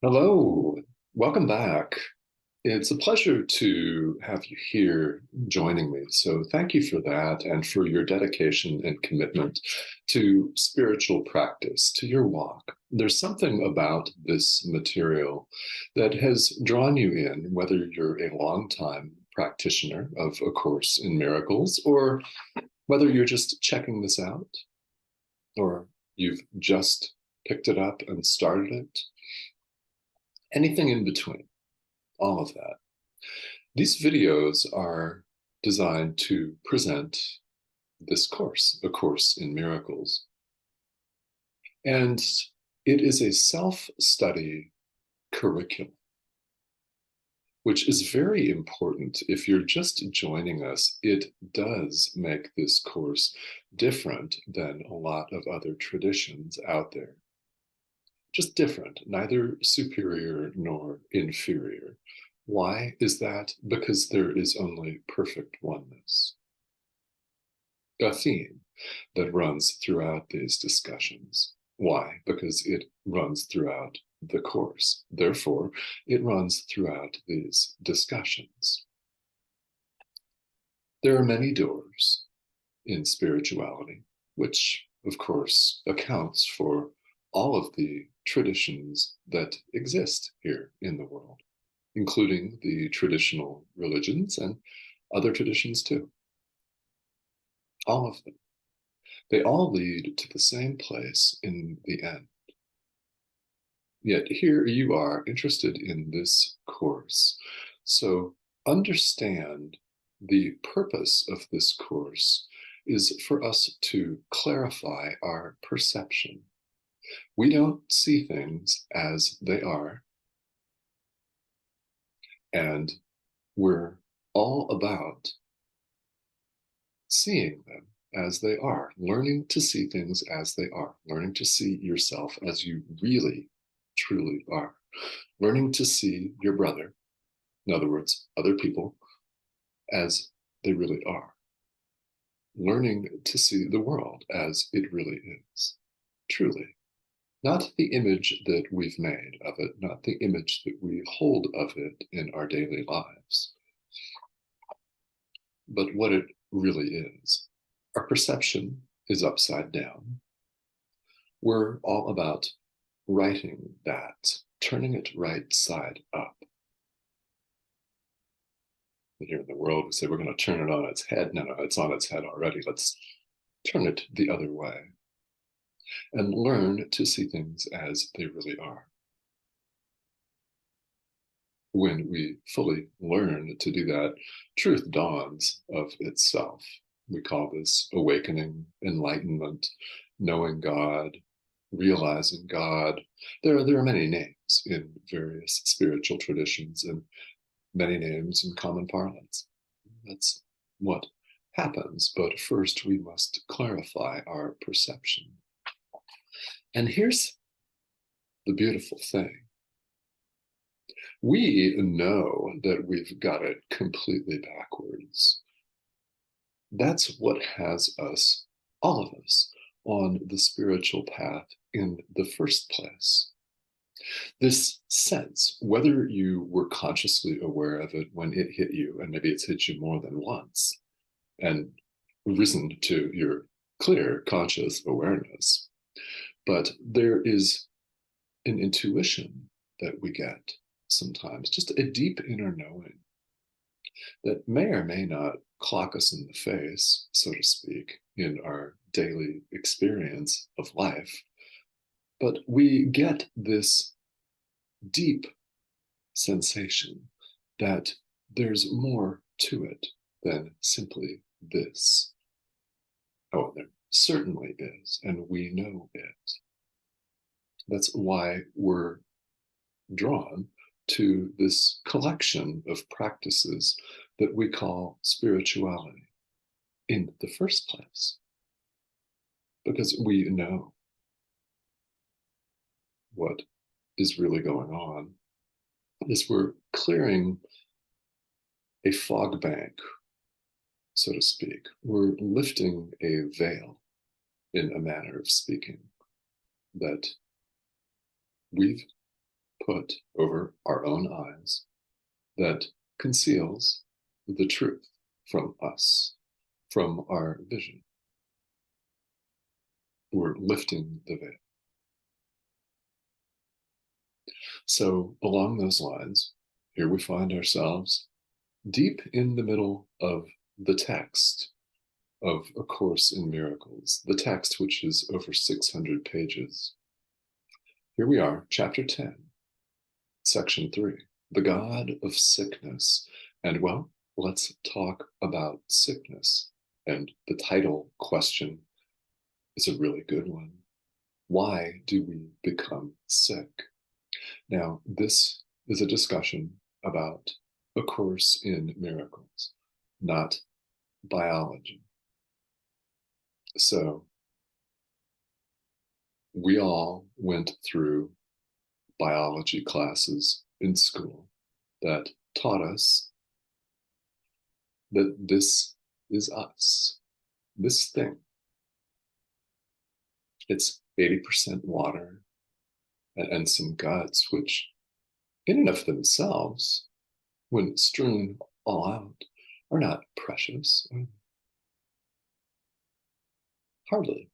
Hello, welcome back. It's a pleasure to have you here joining me. So, thank you for that and for your dedication and commitment to spiritual practice, to your walk. There's something about this material that has drawn you in, whether you're a longtime practitioner of A Course in Miracles, or whether you're just checking this out, or you've just picked it up and started it, anything in between, all of that. These videos are designed to present this course, A Course in Miracles. And it is a self-study curriculum, which is very important. If you're just joining us, it does make this course different than a lot of other traditions out there. Just different, neither superior nor inferior. Why is that? Because there is only perfect oneness. A theme that runs throughout these discussions. Why? Because it runs throughout the course. Therefore, it runs throughout these discussions. There are many doors in spirituality, which, of course, accounts for all of the traditions that exist here in the world, including the traditional religions and other traditions too. All of them. They all lead to the same place in the end. Yet here you are interested in this course. So understand the purpose of this course is for us to clarify our perception. We don't see things as they are, and we're all about seeing them as they are, learning to see things as they are, learning to see yourself as you really, truly are, learning to see your brother, in other words, other people, as they really are, learning to see the world as it really is, truly. Not the image that we've made of it, not the image that we hold of it in our daily lives, but what it really is. Our perception is upside down. We're all about righting that, turning it right side up. Here in the world, we say we're going to turn it on its head. No, it's on its head already. Let's turn it the other way and learn to see things as they really are. When we fully learn to do that, truth dawns of itself. We call this awakening, enlightenment, knowing God, realizing God. There are many names in various spiritual traditions and many names in common parlance. That's what happens. But first, we must clarify our perception. And here's the beautiful thing. We know that we've got it completely backwards. That's what has us, all of us, on the spiritual path in the first place. This sense, whether you were consciously aware of it when it hit you, and maybe it's hit you more than once, and risen to your clear conscious awareness, but there is an intuition that we get sometimes, just a deep inner knowing that may or may not clock us in the face, so to speak, in our daily experience of life. But we get this deep sensation that there's more to it than simply this. Oh, there certainly is, and we know it. That's why we're drawn to this collection of practices that we call spirituality in the first place, because we know what is really going on is we're clearing a fog bank, so to speak. We're lifting a veil, in a manner of speaking, that we've put over our own eyes that conceals the truth from us, from our vision. We're lifting the veil. So along those lines, here we find ourselves deep in the middle of the text of A Course in Miracles, the text which is over 600 pages. Here we are, chapter 10, section 3, the God of Sickness. And well, let's talk about sickness. And the title question is a really good one. Why do we become sick? Now, this is a discussion about A Course in Miracles, not biology. So we all went through biology classes in school that taught us that this is us, this thing. It's 80% water and some guts, which in and of themselves, when strewn all out, are not precious. Hardly.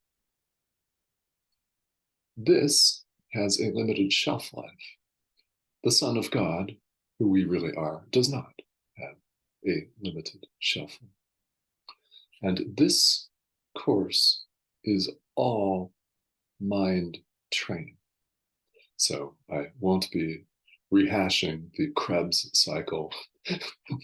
This has a limited shelf life. The Son of God, who we really are, does not have a limited shelf life. And this course is all mind training. So I won't be rehashing the Krebs cycle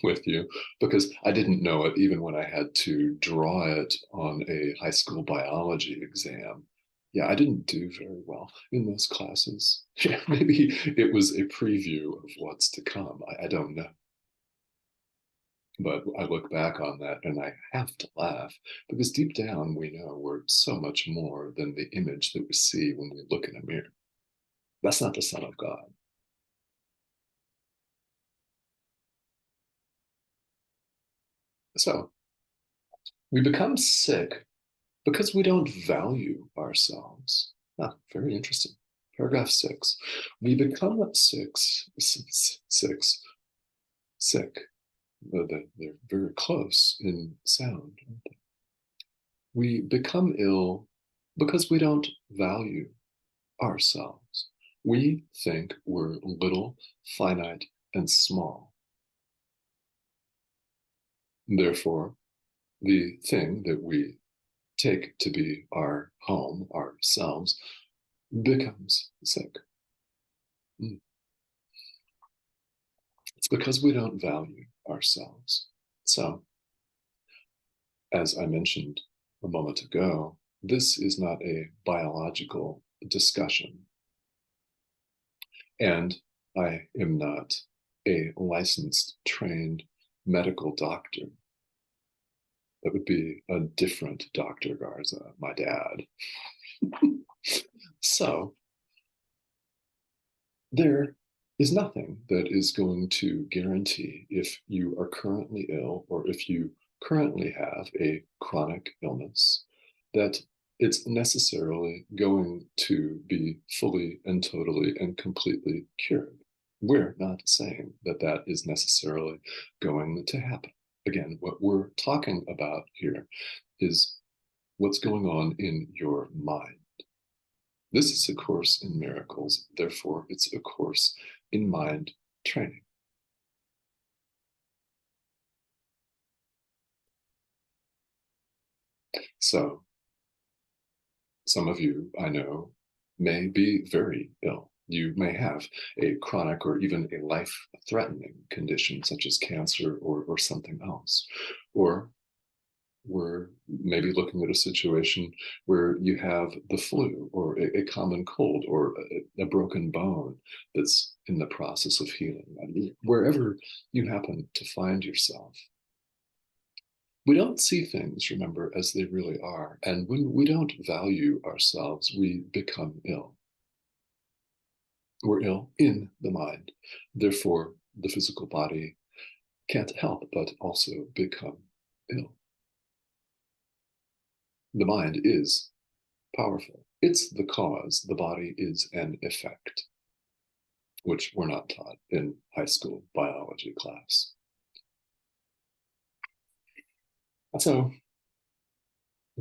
with you because I didn't know it even when I had to draw it on a high school biology exam. Yeah, I didn't do very well in those classes. Yeah, maybe it was a preview of what's to come. I don't know. But I look back on that and I have to laugh because deep down we know we're so much more than the image that we see when we look in a mirror. That's not the Son of God. So we become sick because we don't value ourselves. Ah, very interesting. Paragraph 6. We become sick. They're very close in sound. We become ill because we don't value ourselves. We think we're little, finite, and small. Therefore, the thing that we take to be our home, ourselves, becomes sick. It's because we don't value ourselves. So, as I mentioned a moment ago, this is not a biological discussion. And I am not a licensed, trained medical doctor. That would be a different Dr. Garza, my dad. So there is nothing that is going to guarantee if you are currently ill or if you currently have a chronic illness that it's necessarily going to be fully and totally and completely cured. We're not saying that that is necessarily going to happen. Again, what we're talking about here is what's going on in your mind. This is A Course in Miracles, therefore it's a course in mind training. So, some of you, I know, may be very ill. You may have a chronic or even a life-threatening condition such as cancer or something else. Or we're maybe looking at a situation where you have the flu or a common cold or a broken bone that's in the process of healing. I mean, wherever you happen to find yourself, we don't see things, remember, as they really are. And when we don't value ourselves, we become ill. We're ill in the mind. Therefore, the physical body can't help but also become ill. The mind is powerful. It's the cause. The body is an effect. which were not taught in high school biology class. So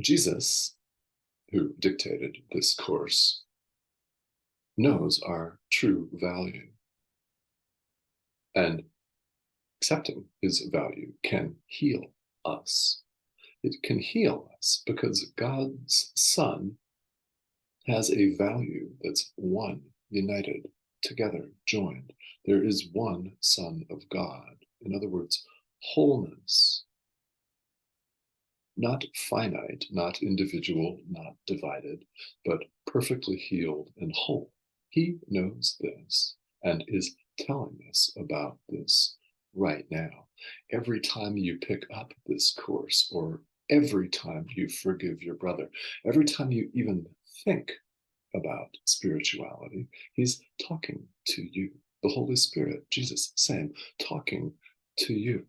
Jesus, who dictated this course, knows our true value. And accepting his value can heal us. It can heal us because God's Son has a value that's one, united, together, joined. There is one Son of God. In other words, wholeness. Not finite, not individual, not divided, but perfectly healed and whole. He knows this and is telling us about this right now. Every time you pick up this course, or every time you forgive your brother, every time you even think about spirituality, he's talking to you. The Holy Spirit, Jesus, same, talking to you.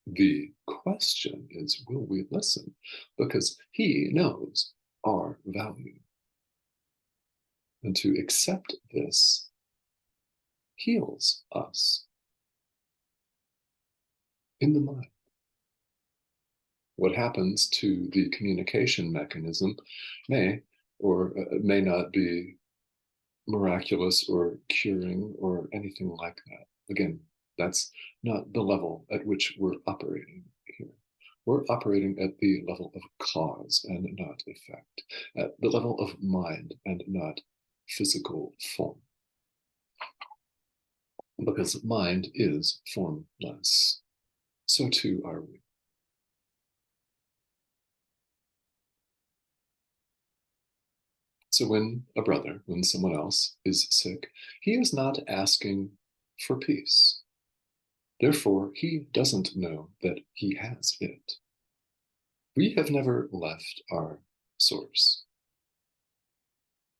The question is, will we listen? Because he knows our value. And to accept this heals us in the mind. What happens to the communication mechanism may or may not be miraculous or curing or anything like that. Again, that's not the level at which we're operating here. We're operating at the level of cause and not effect, at the level of mind and not physical form. Because mind is formless. So too are we. So when a brother, when someone else is sick, he is not asking for peace. Therefore, he doesn't know that he has it. We have never left our source.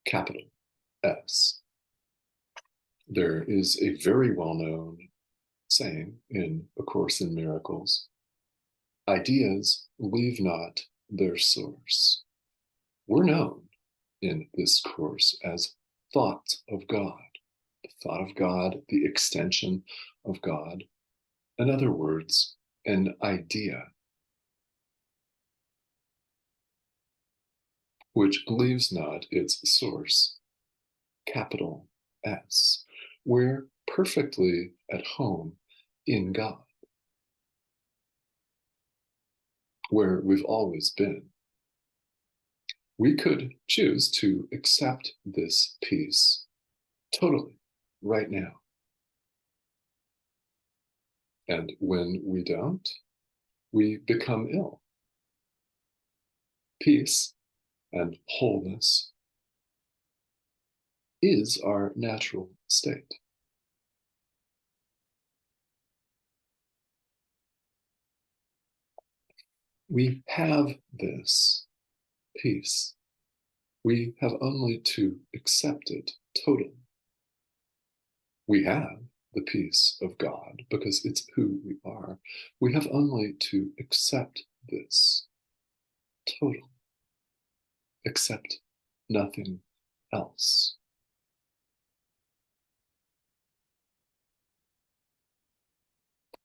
Capital S. There is a very well-known saying in A Course in Miracles: ideas leave not their source. We're known in this course as thought of God, the thought of God, the extension of God. In other words, an idea which leaves not its source, capital S. We're perfectly at home in God, where we've always been. We could choose to accept this peace totally right now. And when we don't, we become ill. Peace and wholeness is our natural state. We have this peace. We have only to accept it totally. We have the peace of God because it's who we are. We have only to accept this totally. Accept nothing else.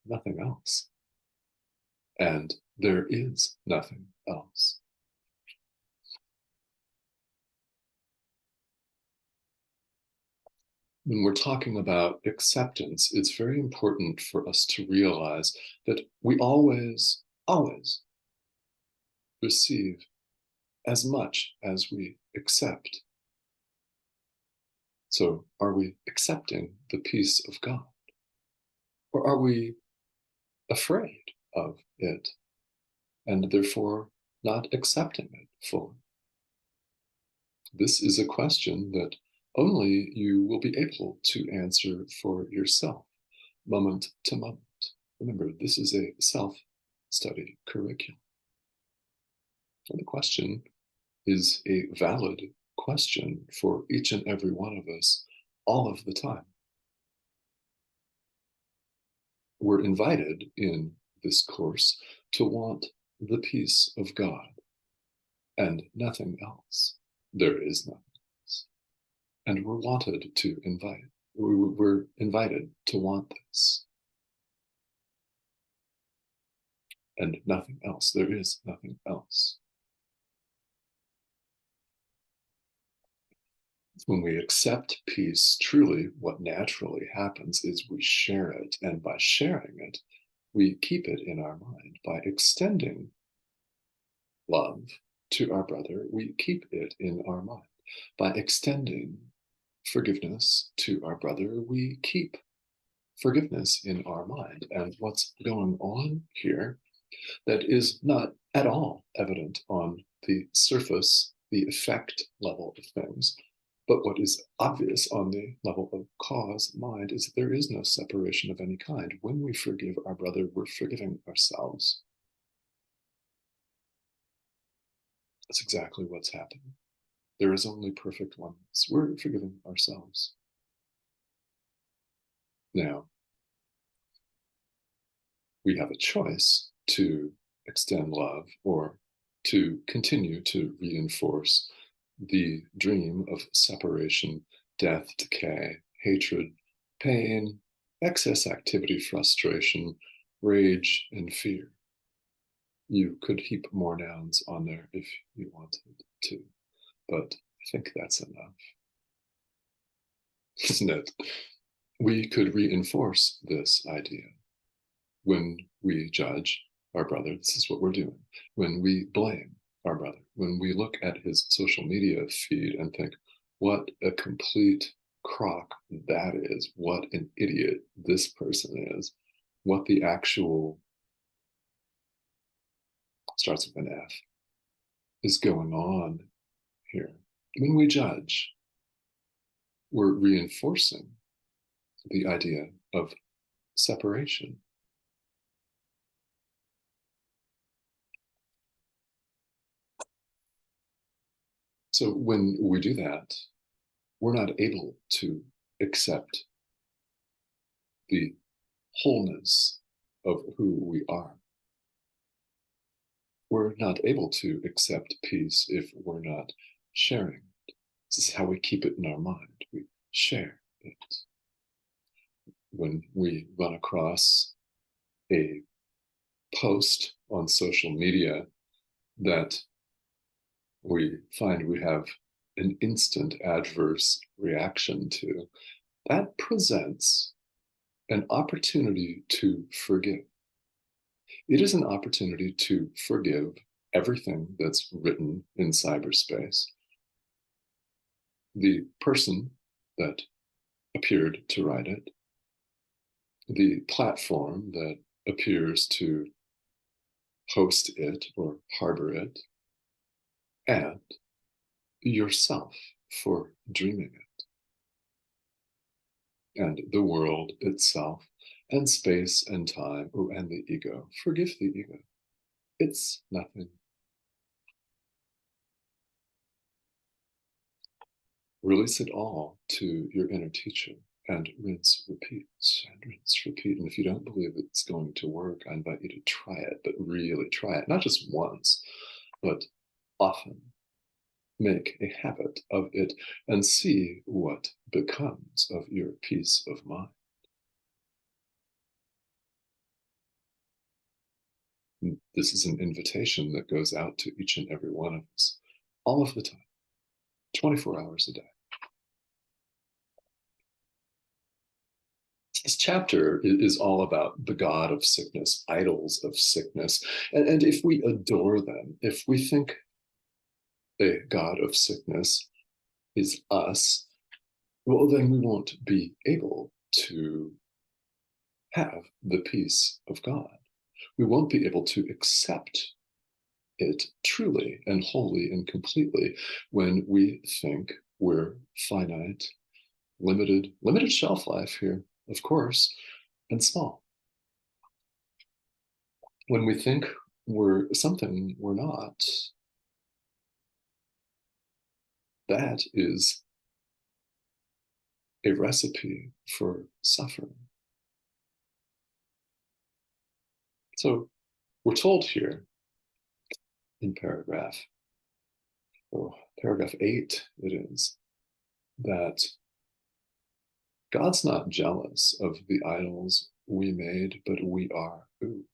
Nothing else. And there is nothing else. When we're talking about acceptance, it's very important for us to realize that we always receive as much as we accept. So are we accepting the peace of God? Or are we afraid of it and therefore not accepting it fully? This is a question that only you will be able to answer for yourself, moment to moment. Remember, this is a self-study curriculum. And the question is a valid question for each and every one of us all of the time. We're invited in this course to want the peace of God and nothing else. There is nothing else. And we're wanted to invite. We're invited to want this. And nothing else. There is nothing else. When we accept peace, truly what naturally happens is we share it. And by sharing it, we keep it in our mind. By extending love to our brother, we keep it in our mind. By extending forgiveness to our brother, we keep forgiveness in our mind. And what's going on here that is not at all evident on the surface, the effect level of things, but what is obvious on the level of cause mind is that there is no separation of any kind. When we forgive our brother, we're forgiving ourselves. That's exactly what's happening. There is only perfect oneness. We're forgiving ourselves. Now, we have a choice to extend love or to continue to reinforce the dream of separation, death, decay, hatred, pain, excess activity, frustration, rage, and fear. You could heap more nouns on there if you wanted to, but I think that's enough, isn't it? We could reinforce this idea. When we judge our brother, this is what we're doing. When we blame our brother, when we look at his social media feed and think, what a complete crock that is, what an idiot this person is, what the actual, starts with an F, is going on here. When we judge, we're reinforcing the idea of separation. So when we do that, we're not able to accept the wholeness of who we are. We're not able to accept peace if we're not sharing it. This is how we keep it in our mind. We share it. When we run across a post on social media that we find we have an instant adverse reaction to, that presents an opportunity to forgive. It is an opportunity to forgive everything that's written in cyberspace. The person that appeared to write it, the platform that appears to host it or harbor it, and yourself for dreaming it, and the world itself, and space and time, and the ego. Forgive the ego. It's nothing. Release it all to your inner teacher and rinse, repeat, and rinse, repeat. And if you don't believe it's going to work, I invite you to try it, but really try it, not just once, but often. Make a habit of it and see what becomes of your peace of mind. This is an invitation that goes out to each and every one of us, all of the time, 24 hours a day. This chapter is all about the god of sickness, idols of sickness. And if we adore them, if we think a god of sickness is us, well, then we won't be able to have the peace of God. We won't be able to accept it truly and wholly and completely when we think we're finite, limited shelf life here, of course, and small. When we think we're something we're not, that is a recipe for suffering. So we're told here in paragraph 8, it is, that God's not jealous of the idols we made, but we are. Ooh.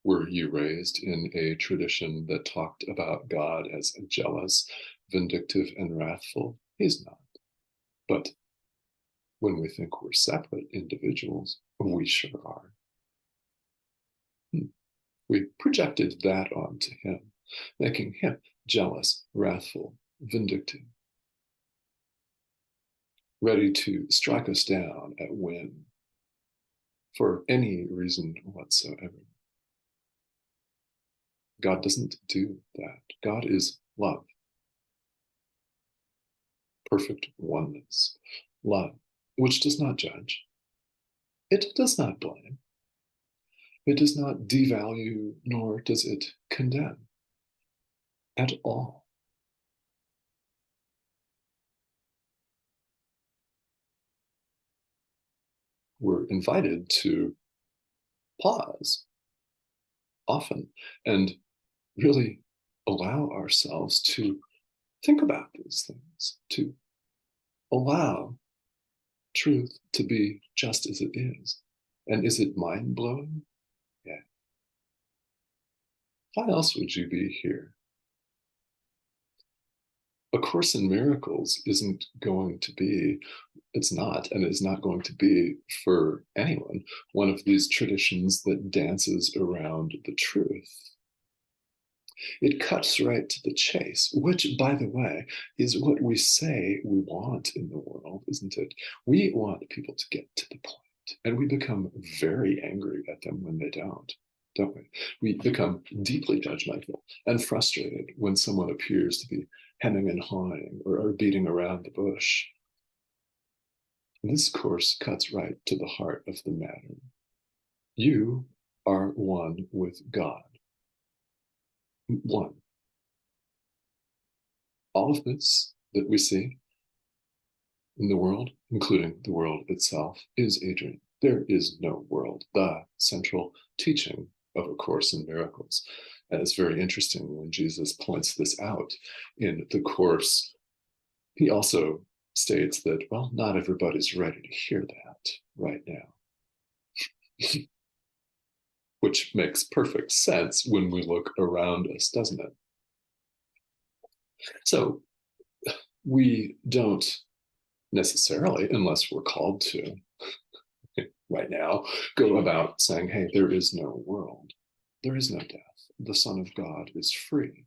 Were you raised in a tradition that talked about God as jealous, vindictive, and wrathful? He's not. But when we think we're separate individuals, we sure are. We projected that onto him, making him jealous, wrathful, vindictive, ready to strike us down at whim for any reason whatsoever. God doesn't do that. God is love, perfect oneness, love, which does not judge. It does not blame. It does not devalue, nor does it condemn at all. We're invited to pause often and really allow ourselves to think about these things, to allow truth to be just as it is. And is it mind-blowing? Yeah. Why else would you be here? A Course in Miracles isn't going to be, it's not, and is not going to be for anyone, one of these traditions that dances around the truth. It cuts right to the chase, which, by the way, is what we say we want in the world, isn't it? We want people to get to the point, and we become very angry at them when they don't we? We become deeply judgmental and frustrated when someone appears to be hemming and hawing or beating around the bush. This course cuts right to the heart of the matter. You are one with God. One. All of this that we see in the world, including the world itself, is a dream. There is no world, the central teaching of A Course in Miracles. And it's very interesting when Jesus points this out in the Course. He also states that, well, not everybody's ready to hear that right now. Which makes perfect sense when we look around us, doesn't it? So we don't necessarily, unless we're called to right now, go about saying, hey, there is no world. There is no death. The Son of God is free.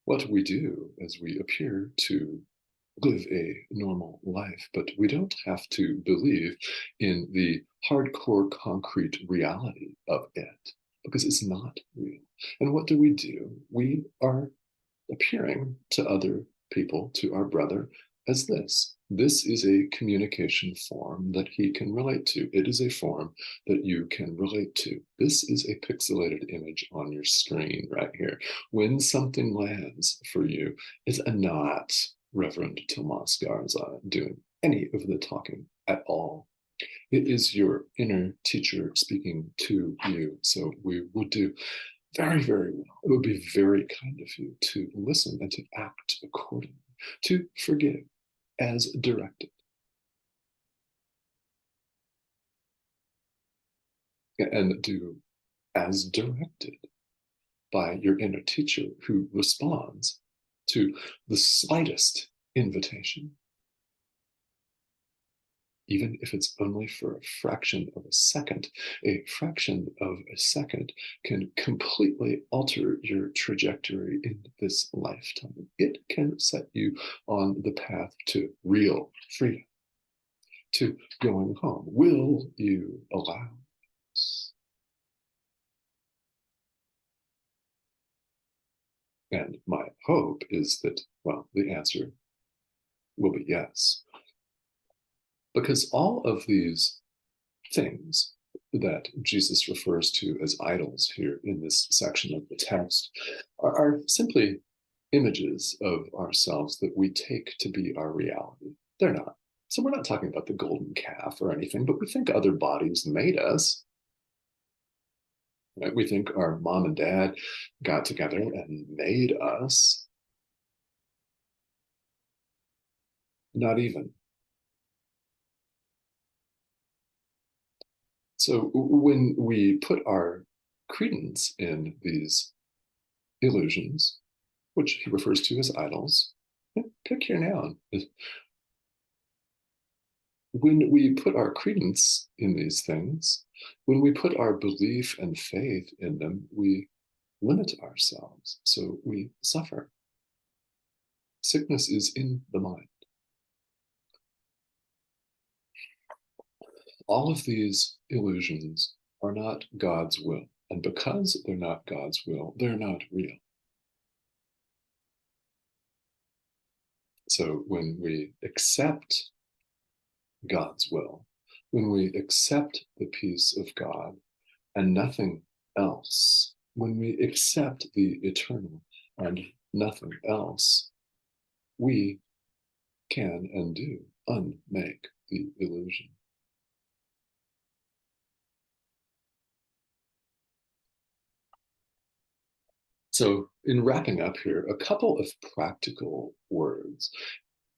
What we do is we appear to live a normal life, but we don't have to believe in the hardcore concrete reality of it, because it's not real. And what do? We are appearing to other people, to our brother, as this. This is a communication form that he can relate to. It is a form that you can relate to. This is a pixelated image on your screen right here. When something lands for you, it's not Reverend Tomas Garza doing any of the talking at all. It is your inner teacher speaking to you. So we would do very, very well. It would be very kind of you to listen and to act accordingly, to forgive as directed. And do as directed by your inner teacher who responds to the slightest invitation, even if it's only for a fraction of a second. A fraction of a second can completely alter your trajectory in this lifetime. It can set you on the path to real freedom, to going home. Will you allow this? And my hope is that, well, the answer will be yes. Because all of these things that Jesus refers to as idols here in this section of the text are simply images of ourselves that we take to be our reality. They're not. So we're not talking about the golden calf or anything, but we think other bodies made us. Right? We think our mom and dad got together and made us. not even. So when we put our credence in these illusions, which he refers to as idols, pick your noun. When we put our credence in these things, when we put our belief and faith in them, we limit ourselves, so we suffer. Sickness is in the mind. All of these illusions are not God's will, and because they're not God's will, they're not real. So when we accept God's will, when we accept the peace of God and nothing else, when we accept the eternal and nothing else, we can and do unmake the illusion. So in wrapping up here, a couple of practical words.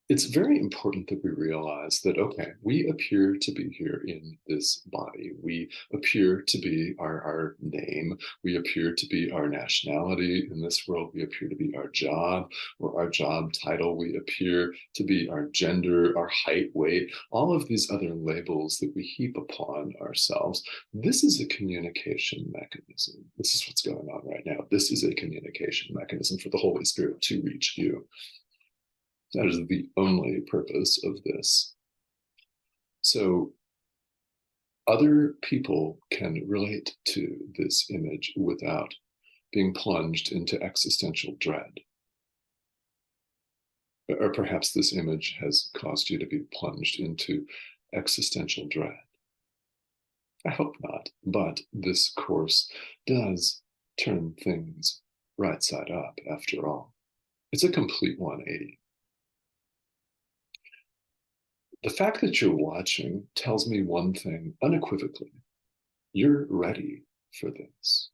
It's very important that we realize that, okay, we appear to be here in this body. We appear to be our name. We appear to be our nationality in this world. We appear to be our job or our job title. We appear to be our gender, our height, weight, all of these other labels that we heap upon ourselves. This is a communication mechanism. This is what's going on right now. This is a communication mechanism for the Holy Spirit to reach you. That is the only purpose of this. So other people can relate to this image without being plunged into existential dread. Or perhaps this image has caused you to be plunged into existential dread. I hope not, but this course does turn things right side up after all. It's a complete 180. The fact that you're watching tells me one thing unequivocally. You're ready for this.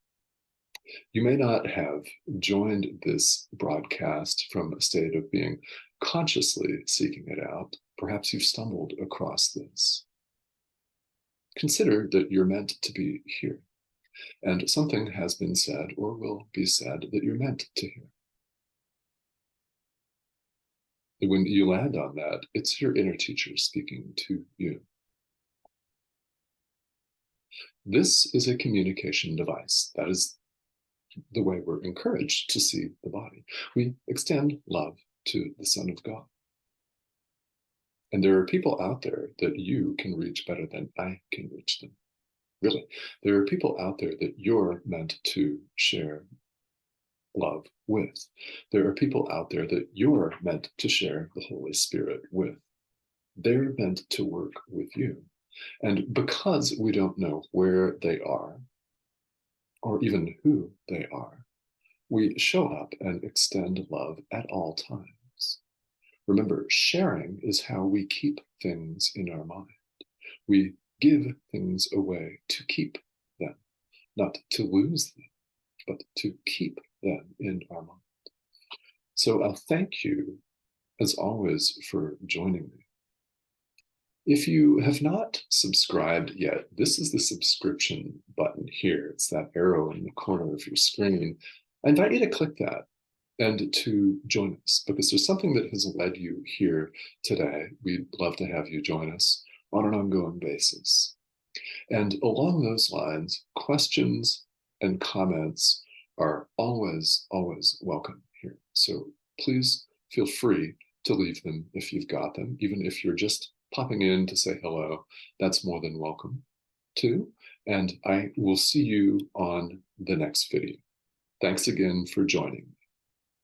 You may not have joined this broadcast from a state of being consciously seeking it out. Perhaps you've stumbled across this. Consider that you're meant to be here, and something has been said or will be said that you're meant to hear. When you land on that, it's your inner teacher speaking to you. This is a communication device. That is the way we're encouraged to see the body. We extend love to the Son of God. And there are people out there that you can reach better than I can reach them. Really, there are people out there that you're meant to share love with. There are people out there that you're meant to share the Holy Spirit with. They're meant to work with you. And because we don't know where they are, or even who they are, we show up and extend love at all times. Remember, sharing is how we keep things in our mind. We give things away to keep them, not to lose them, but to keep them in our mind. So I'll thank you, as always, for joining me. If you have not subscribed yet, this is the subscription button here. It's that arrow in the corner of your screen. I invite you to click that and to join us, because there's something that has led you here today. We'd love to have you join us on an ongoing basis. And along those lines, questions and comments are always, always welcome here. So please feel free to leave them if you've got them, even if you're just popping in to say hello. That's more than welcome too. And I will see you on the next video. Thanks again for joining.